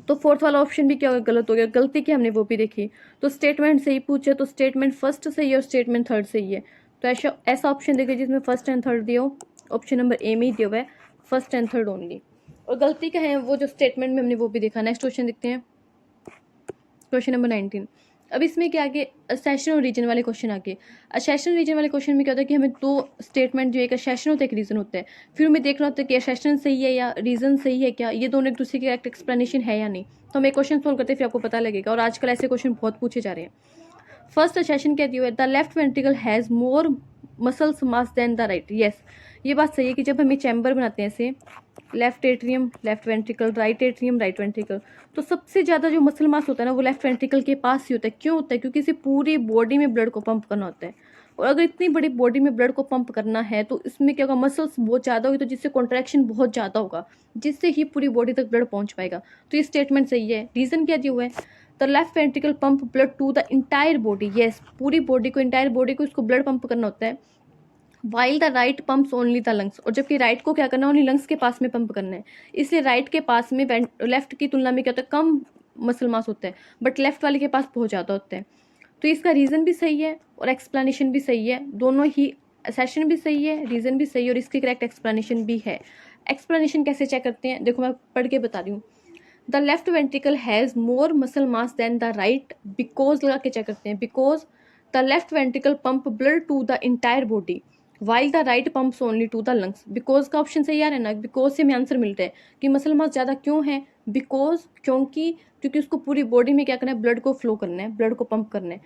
तो फोर्थ वाला ऑप्शन भी क्या गलत हो गया, गलती क्या हमने वो भी देखी। तो स्टेटमेंट सही पूछे तो स्टेटमेंट फर्स्ट सही है और स्टेटमेंट थर्ड सही है। तो ऐसा ऑप्शन देखिए जिसमें फर्स्ट एंड थर्ड दिया हो, ऑप्शन नंबर ए में ही दिया हुआ है, फर्स्ट एंड थर्ड ओनली। और गलती क्या है वो जो स्टेटमेंट में हमने वो भी देखा। नेक्स्ट क्वेश्चन देखते हैं, क्वेश्चन नंबर 19। अब इसमें क्या आगे, असेशन और रीजन वाले क्वेश्चन आगे। असेशन रीजन वाले क्वेश्चन में क्या होता है कि हमें दो स्टेटमेंट, जो एक असेशन होता है एक रीजन होता है, फिर हमें देखना होता है कि असेशन सही है या रीजन सही है, क्या ये दोनों एक दूसरे की करेक्ट एक्सप्लेनेशन है या नहीं। तो हम एक क्वेश्चन सोल्व करते हैं फिर आपको पता लगेगा, और आजकल ऐसे क्वेश्चन बहुत पूछे जा रहे हैं। फर्स्ट असेशन क्या दिया है, the left ventricle has more muscles mass than the right, yes ये बात सही है कि जब हम ये चैम्बर बनाते हैं ऐसे, left atrium left ventricle, right atrium right ventricle, तो सबसे ज़्यादा जो मसल मास होता है ना वो लेफ्ट वेंट्रिकल के पास ही होता है। क्यों होता है, क्योंकि इसे पूरी बॉडी में ब्लड को पंप करना होता है, और अगर इतनी बड़ी बॉडी में ब्लड को पंप करना है तो इसमें क्या होगा, मसल्स बहुत ज़्यादा होगी, तो जिससे कॉन्ट्रैक्शन बहुत ज़्यादा होगा, जिससे ही पूरी बॉडी तक ब्लड पहुँच पाएगा। तो ये स्टेटमेंट सही है। रीज़न क्या दिया हुआ है, the left ventricle pump blood to the entire body, yes पूरी बॉडी को, इंटायर बॉडी को इसको ब्लड पंप करना होता है। While the right pumps only the lungs, और जबकि राइट को क्या करना है, ओनली लंग्स के पास में पंप करना है। इसलिए राइट के पास में लेफ्ट की तुलना में क्या होता है, कम मसल मास होता है, बट लेफ्ट वाले के पास बहुत ज़्यादा होता है। तो इसका रीज़न भी सही है और एक्सप्लेनेशन भी सही है, दोनों ही सेशन भी सही है, रीज़न भी सही है और इसकी करेक्ट एक्सप्लेनेशन भी है। एक्सप्लेनेशन कैसे चेक करते हैं, देखो मैं पढ़ के बता रही हूँ। The left ventricle has more muscle mass than the right because, लगा के चेक करते हैं, because the left ventricle pump blood to the entire body while the right pumps only to the lungs. Because का option सही आ रहा है ना, बिकॉज से हमें आंसर मिलता है कि मसल मास ज़्यादा क्यों है, बिकॉज क्योंकि उसको पूरी बॉडी में क्या करना है, ब्लड को फ्लो करना है, ब्लड को पंप करना है।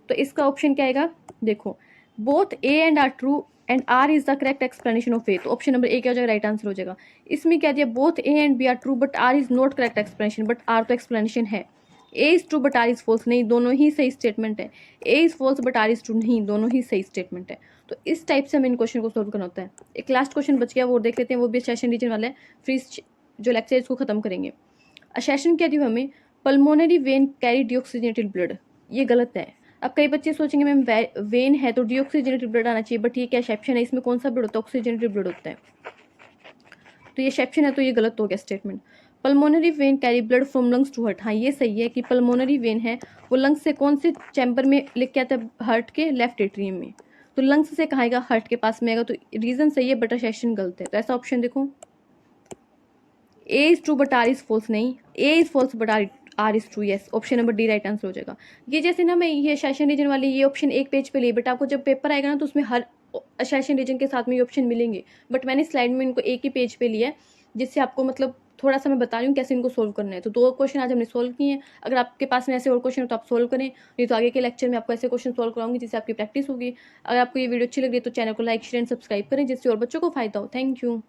तो इसका ऑप्शन क्या आएगा, देखो both A and R true and R is the correct explanation of A. तो ऑप्शन नंबर ए क्या हो जाएगा, राइट आंसर हो जाएगा। इसमें क्या दिया, both A and B are true but R is not correct explanation, but R तो एक्सप्लेनेशन है। A is true but R is false, नहीं, दोनों ही सही स्टेटमेंट है। A is false but R is true, नहीं, दोनों ही सही स्टेटमेंट है। तो इस टाइप से हमें इन क्वेश्चन को सोल्व करना होता है। एक लास्ट क्वेश्चन बच गया, वो देख लेते हैं, वो भी सेशन रीजन वाला है, फिर जो लेक्चर है इसको खत्म करेंगे। सेशन क्या दिया हमें, pulmonary vein carry deoxygenated blood, ये गलत है। अब कई बच्चे सोचेंगे मैम वेन है तो डीऑक्सीजनेटेड ब्लड आना चाहिए, बट ये क्या एक्सेप्शन है, इसमें कौन सा ब्लड होता है, ऑक्सीजनेटेड ब्लड होता है, तो ये एक्सेप्शन है, तो ये गलत हो गया statement. Pulmonary vein carry blood from lungs to heart, हाँ ये सही है कि पल्मोनरी वेन है वो लंग्स से कौन से चैम्बर में लेके आता है, हार्ट के लेफ्ट एट्रियम में, तो लंग्स से कहाँ आएगा, हार्ट के पास में आएगा, तो रीजन सही है बट एक्सेप्शन गलत है। तो ऐसा ऑप्शन देखो, A is true but R is false, नहीं, A is false but R is true, yes, option number D right answer हो जाएगा। ये जैसे ना मैं ये सेशन रीजन वाली ये ऑप्शन एक पेज पे ली, बट आपको जब पेपर आएगा ना तो उसमें हर सेशन रीजन के साथ में ये ऑप्शन मिलेंगे, बट मैंने स्लाइड में इनको एक ही पेज पे लिया है, जिससे आपको मतलब थोड़ा सा मैं बता रही हूँ कैसे इनको सोल्व करना है। तो 2 क्वेश्चन आज हमने सोल्व किए हैं। अगर आपके पास में ऐसे और क्वेश्चन हो तो आप सोल्व करें, नहीं तो आगे के लेक्चर में आपको ऐसे क्वेश्चन सोल्व कराऊंगी जिससे आपकी प्रैक्टिस होगी। अगर आपको ये वीडियो अच्छी लग रही है तो चैनल को लाइक शेयर एंड सब्सक्राइब करें, जिससे और बच्चों को फायदा हो। Thank you.